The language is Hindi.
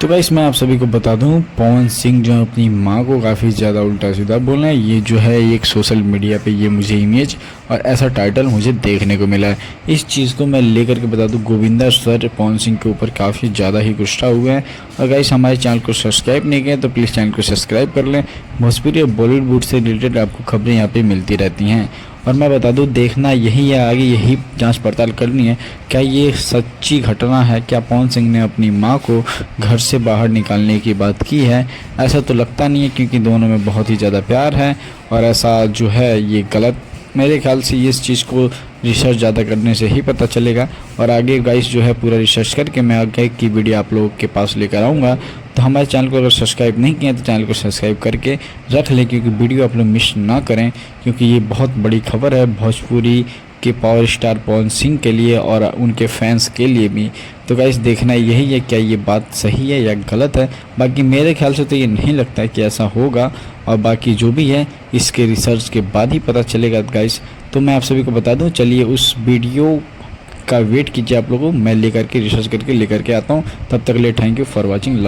तो गाइस मैं आप सभी को बता दूं, पवन सिंह जो अपनी मां को काफ़ी ज़्यादा उल्टा सीधा बोल रहे हैं। ये जो है एक सोशल मीडिया पे ये मुझे इमेज और ऐसा टाइटल मुझे देखने को मिला है। इस चीज़ को मैं लेकर के बता दूं, गोविंदा सर पवन सिंह के ऊपर काफ़ी ज़्यादा ही गुस्सा हुए हैं। और गाइस हमारे चैनल को सब्सक्राइब नहीं किया तो प्लीज़ चैनल को सब्सक्राइब कर लें। भोजपुरी और बॉलीवुड से रिलेटेड आपको खबरें यहाँ पे मिलती रहती हैं। और मैं बता दूं, देखना यही है, आगे यही जांच पड़ताल करनी है, क्या ये सच्ची घटना है, क्या पवन सिंह ने अपनी मां को घर से बाहर निकालने की बात की है। ऐसा तो लगता नहीं है, क्योंकि दोनों में बहुत ही ज़्यादा प्यार है। और ऐसा जो है ये गलत, मेरे ख्याल से ये इस चीज़ को रिसर्च ज़्यादा करने से ही पता चलेगा। और आगे गाइस जो है पूरा रिसर्च करके मैं आगे की वीडियो आप लोगों के पास लेकर आऊँगा। तो हमारे चैनल को अगर सब्सक्राइब नहीं किया तो चैनल को सब्सक्राइब करके रख लें, क्योंकि वीडियो आप लोग मिस ना करें, क्योंकि ये बहुत बड़ी खबर है भोजपुरी के पावर स्टार पवन सिंह के लिए और उनके फैंस के लिए भी। तो गाइस देखना यही है, क्या ये बात सही है या गलत है। बाकी मेरे ख्याल से तो ये नहीं लगता है कि ऐसा होगा, और बाकी जो भी है इसके रिसर्च के बाद ही पता चलेगा गाइस। तो मैं आप सभी को बता दूं, चलिए उस वीडियो का वेट कीजिए आप लोगों, मैं लेकर के रिसर्च करके लेकर के आता हूं। तब तक के लिए thank you for watching, love.